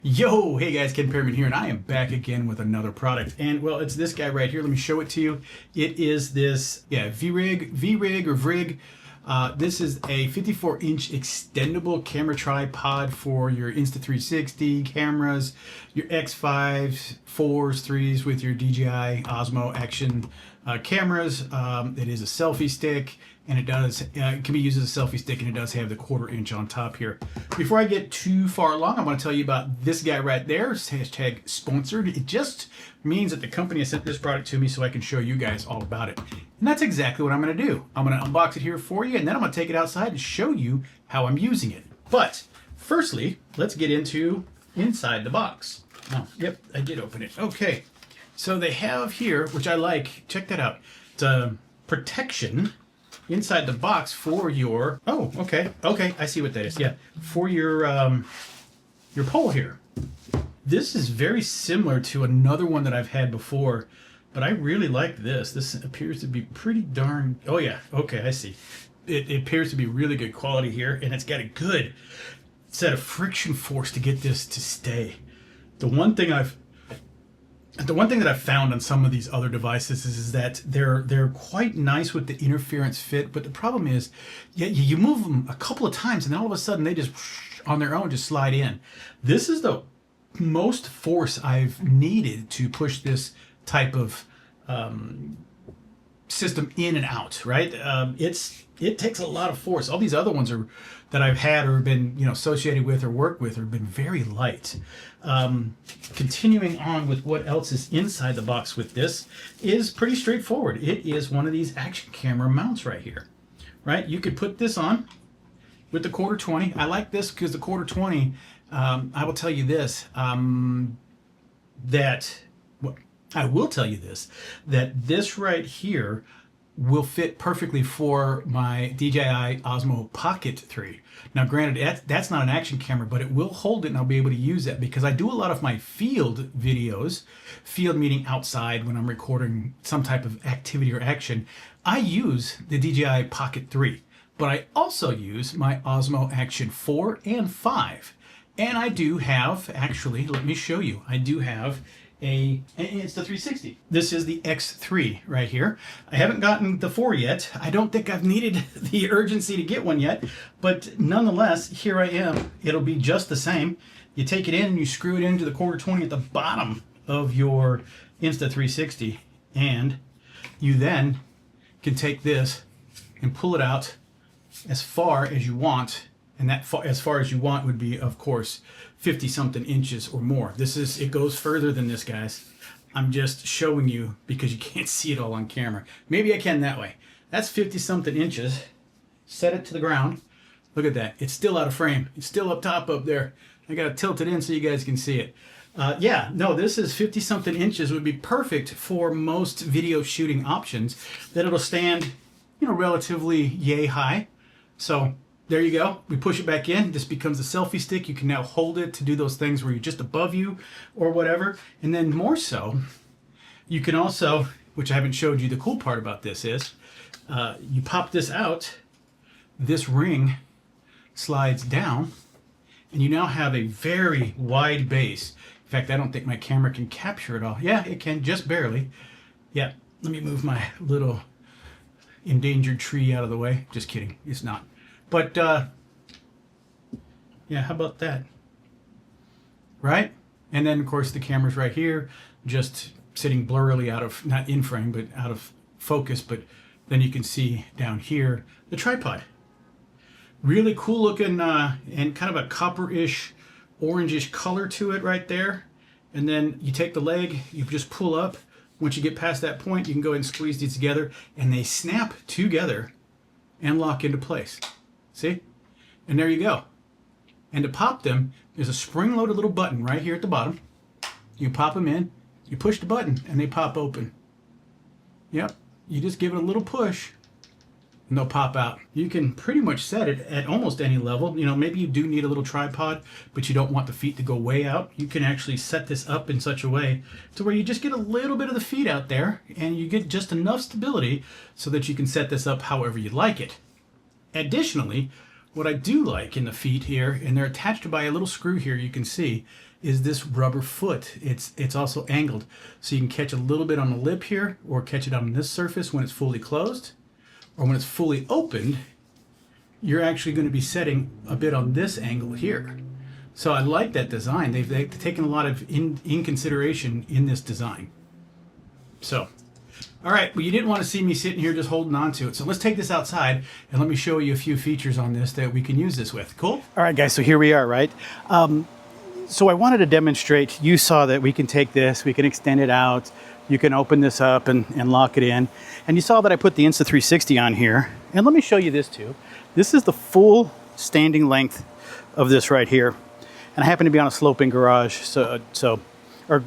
Yo, hey guys, Ken Perryman here, and I am back again with another product. And well, it's this guy right here. Let me show it to you. It is this, V-Rig or Vrig. This is a 54-inch extendable camera tripod for your Insta360 cameras, your X5s, 4s, 3s with your DJI Osmo Action cameras. It is a selfie stick, and it can be used as a selfie stick, and it does have the 1/4 inch on top here. Before I get too far along, I want to tell you about this guy right there. Hashtag sponsored. It just means that the company has sent this product to me so I can show you guys all about it. And that's exactly what I'm going to do. I'm going to unbox it here for you, and then I'm going to take it outside and show you how I'm using it. But firstly, let's get into inside the box. Oh, yep, I did open it. Okay. So they have here, which I like, check that out. It's a protection inside the box for your, oh, okay, I see what that is. Yeah, for your pole here. This is very similar to another one that I've had before, but I really like this. This appears to be pretty darn, oh yeah, okay, I see. It appears to be really good quality here, and it's got a good set of friction force to get this to stay. The one thing that I've found on some of these other devices is that they're quite nice with the interference fit, but the problem is, you move them a couple of times and then all of a sudden they just on their own just slide in. This is the most force I've needed to push this type of system in and out, right? It takes a lot of force. All these other ones that I've had or been associated with or worked with have been very light. Continuing on with what else is inside the box with this is pretty straightforward. It is one of these action camera mounts right here, right? You could put this on with the 1/4 20. I like this because the 1/4 20, I will tell you this, that this right here will fit perfectly for my DJI Osmo Pocket 3. Now granted, that's not an action camera, but it will hold it and I'll be able to use that because I do a lot of my field videos, field meaning outside when I'm recording some type of activity or action. I use the DJI Pocket 3, but I also use my Osmo Action 4 and 5. And I do have, actually, let me show you, I do have it's the 360. This is the X3 right here. I haven't gotten the 4 yet. I don't think I've needed the urgency to get one yet, but nonetheless, here I am. It'll be just the same. You take it in and you screw it into the 1/4 20 at the bottom of your Insta360, and you then can take this and pull it out as far as you want. And that as far as you want would be, of course, 50-something inches or more. It goes further than this, guys. I'm just showing you because you can't see it all on camera. Maybe I can that way. That's 50-something inches. Set it to the ground. Look at that. It's still out of frame. It's still up top up there. I got to tilt it in so you guys can see it. This is 50-something inches. Would be perfect for most video shooting options. That it'll stand, relatively yay high. So there you go. We push it back in. This becomes a selfie stick. You can now hold it to do those things where you're just above you or whatever. And then more so, you can also, which I haven't showed you, the cool part about this is, you pop this out, this ring slides down, and you now have a very wide base. In fact, I don't think my camera can capture it all. Yeah, it can, just barely. Yeah, let me move my little endangered tree out of the way. Just kidding, it's not. But, yeah, how about that? Right? And then, of course, the camera's right here, just sitting blurrily out of, not in frame, but out of focus. But then you can see down here the tripod. Really cool looking and kind of a copper-ish, orangish color to it right there. And then you take the leg, you just pull up. Once you get past that point, you can go ahead and squeeze these together, and they snap together and lock into place. See? And there you go. And to pop them, there's a spring-loaded little button right here at the bottom. You pop them in, you push the button, and they pop open. Yep. You just give it a little push, and they'll pop out. You can pretty much set it at almost any level. Maybe you do need a little tripod, but you don't want the feet to go way out. You can actually set this up in such a way to where you just get a little bit of the feet out there, and you get just enough stability so that you can set this up however you like it. Additionally, What I do like in the feet here, and they're attached by a little screw here you can see, is this rubber foot. It's also angled, so you can catch a little bit on the lip here, or catch it on this surface when it's fully closed, or when it's fully opened, you're actually going to be setting a bit on this angle here. So I like that design. They've taken a lot of in consideration in this design. So, all right, well, you didn't want to see me sitting here just holding on to it. So let's take this outside and let me show you a few features on this that we can use this with. Cool? All right, guys, so here we are, right? So I wanted to demonstrate, you saw that we can take this, we can extend it out, you can open this up and lock it in. And you saw that I put the Insta360 on here. And let me show you this too. This is the full standing length of this right here. And I happen to be on a sloping garage, or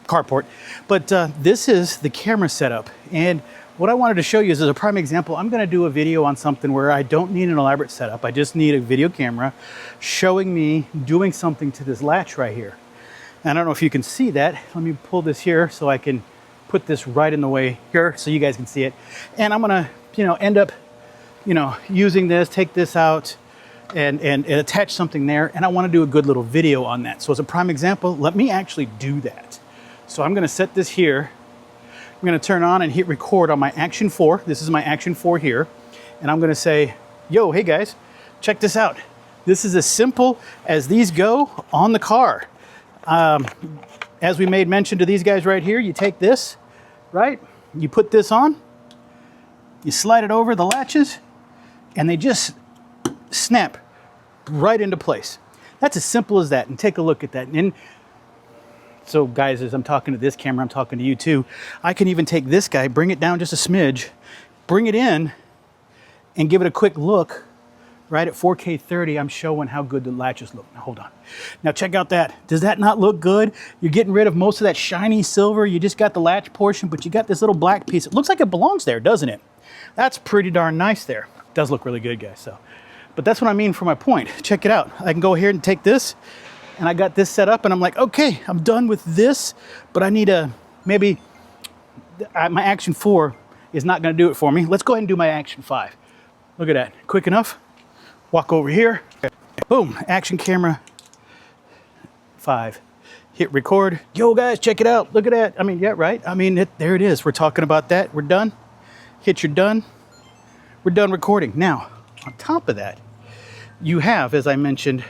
carport. But this is the camera setup. And what I wanted to show you is, as a prime example, I'm going to do a video on something where I don't need an elaborate setup. I just need a video camera showing me doing something to this latch right here. And I don't know if you can see that. Let me pull this here so I can put this right in the way here so you guys can see it. And I'm going to, end up, using this, take this out and attach something there. And I want to do a good little video on that. So as a prime example, let me actually do that. So I'm going to set this here. I'm going to turn on and hit record on my Action 4. This is my Action 4 here. And I'm going to say, yo, hey guys, check this out. This is as simple as these go on the car. As we made mention to these guys right here, you take this, right? You put this on, you slide it over the latches, and they just snap right into place. That's as simple as that. And take a look at that. And so guys, as I'm talking to this camera, I'm talking to you too. I can even take this guy, bring it down just a smidge, bring it in, and give it a quick look. Right at 4K 30, I'm showing how good the latches look. Now hold on. Now check out that. Does that not look good? You're getting rid of most of that shiny silver. You just got the latch portion, but you got this little black piece. It looks like it belongs there, doesn't it? That's pretty darn nice there. It does look really good, guys. But that's what I mean for my point. Check it out. I can go here and take this, and I got this set up, and I'm like, okay, I'm done with this, but I need my Action 4 is not gonna do it for me. Let's go ahead and do my Action 5. Look at that, quick enough. Walk over here, boom, Action Camera 5. Hit record. Yo guys, check it out, look at that. I mean, yeah, right? I mean, there it is. We're talking about that, we're done. Hit your done. We're done recording. Now, on top of that, you have, as I mentioned,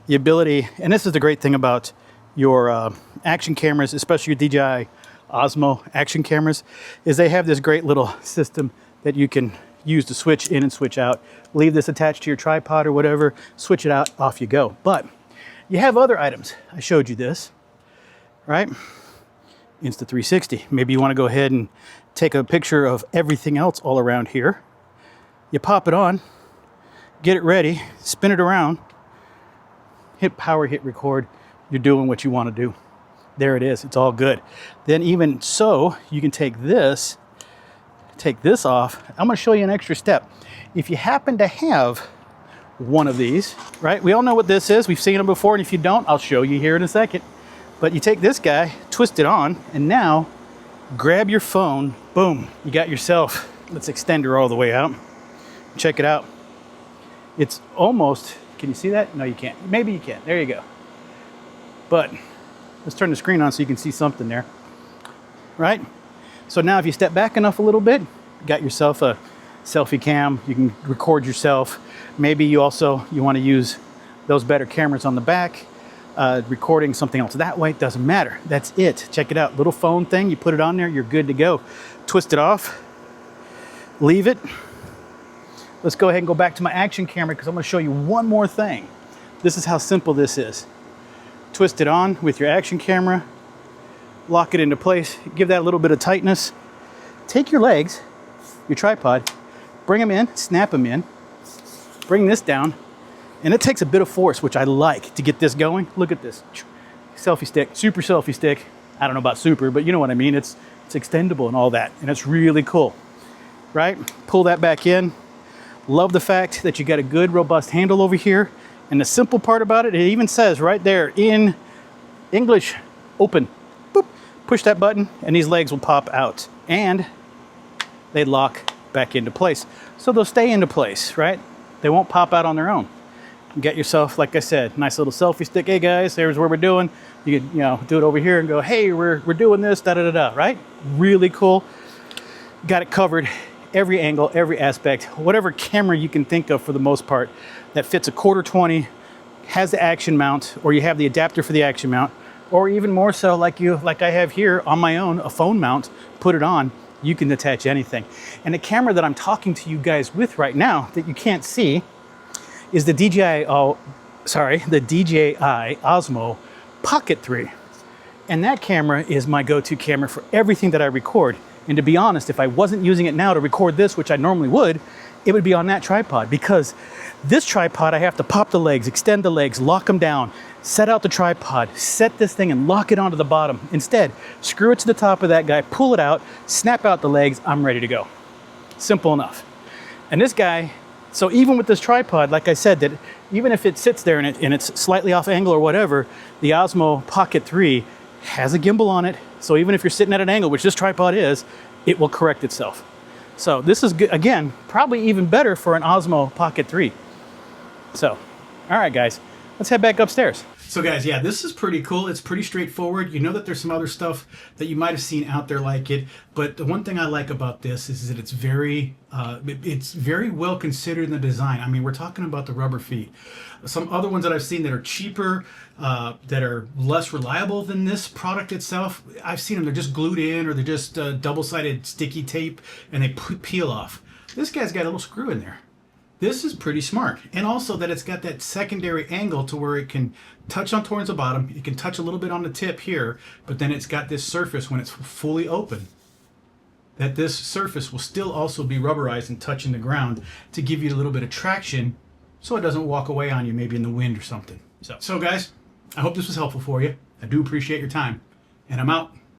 the ability, and this is the great thing about your action cameras, especially your DJI Osmo action cameras, is they have this great little system that you can use to switch in and switch out. Leave this attached to your tripod or whatever, switch it out, off you go. But you have other items. I showed you this, right? Insta360. Maybe you want to go ahead and take a picture of everything else all around here. You pop it on, get it ready, spin it around, hit power, hit record. You're doing what you want to do. There it is. It's all good. Then even so, you can take this off. I'm going to show you an extra step. If you happen to have one of these, right? We all know what this is. We've seen them before, and if you don't, I'll show you here in a second. But you take this guy, twist it on, and now grab your phone. Boom. You got yourself. Let's extend her all the way out. Check it out. It's almost, can you see that? No, you can't. Maybe you can. There you go. But let's turn the screen on so you can see something there, right? So now if you step back enough a little bit, you got yourself a selfie cam. You can record yourself. Maybe you want to use those better cameras on the back, recording something else that way. Doesn't matter. That's it. Check it out. Little phone thing. You put it on there. You're good to go. Twist it off. Leave it. Let's go ahead and go back to my action camera because I'm going to show you one more thing. This is how simple this is. Twist it on with your action camera. Lock it into place. Give that a little bit of tightness. Take your legs, your tripod, bring them in, snap them in, bring this down, and it takes a bit of force, which I like, to get this going. Look at this. Selfie stick, super selfie stick. I don't know about super, but you know what I mean. It's extendable and all that, and it's really cool, right? Pull that back in. Love the fact that you got a good, robust handle over here. And the simple part about it, it even says right there in English, open. Boop. Push that button, and these legs will pop out. And they lock back into place. So they'll stay into place, right? They won't pop out on their own. Get yourself, like I said, nice little selfie stick. Hey guys, here's what we're doing. You can, do it over here and go, hey, we're doing this, da da da da, right? Really cool. Got it covered, every angle, every aspect, whatever camera you can think of for the most part that fits a 1/4-20, has the action mount, or you have the adapter for the action mount, or even more so like I have here on my own, a phone mount, put it on, you can attach anything. And the camera that I'm talking to you guys with right now that you can't see is the DJI Osmo Pocket 3. And that camera is my go-to camera for everything that I record. And to be honest, if I wasn't using it now to record this, which I normally would, it would be on that tripod, because this tripod, I have to pop the legs, extend the legs, lock them down, set out the tripod, set this thing and lock it onto the bottom. Instead, screw it to the top of that guy, pull it out, snap out the legs, I'm ready to go. Simple enough. And this guy, so even with this tripod, like I said, that even if it sits there and it's slightly off angle or whatever, the Osmo Pocket 3 has a gimbal on it. So even if you're sitting at an angle, which this tripod is, it will correct itself. So this is, good, again, probably even better for an Osmo Pocket 3. So, all right, guys, let's head back upstairs. So guys, yeah, this is pretty cool. It's pretty straightforward. You know that there's some other stuff that you might have seen out there like it, but the one thing I like about this is that it's very well considered in the design. I mean, we're talking about the rubber feet. Some other ones that I've seen that are cheaper, that are less reliable than this product itself, I've seen them, they're just glued in, or they're just double-sided sticky tape, and they peel off. This guy's got a little screw in there. This is pretty smart. And also that it's got that secondary angle to where it can touch on towards the bottom. It can touch a little bit on the tip here, but then it's got this surface when it's fully open, that this surface will still also be rubberized and touching the ground to give you a little bit of traction so it doesn't walk away on you maybe in the wind or something. So guys, I hope this was helpful for you. I do appreciate your time, and I'm out.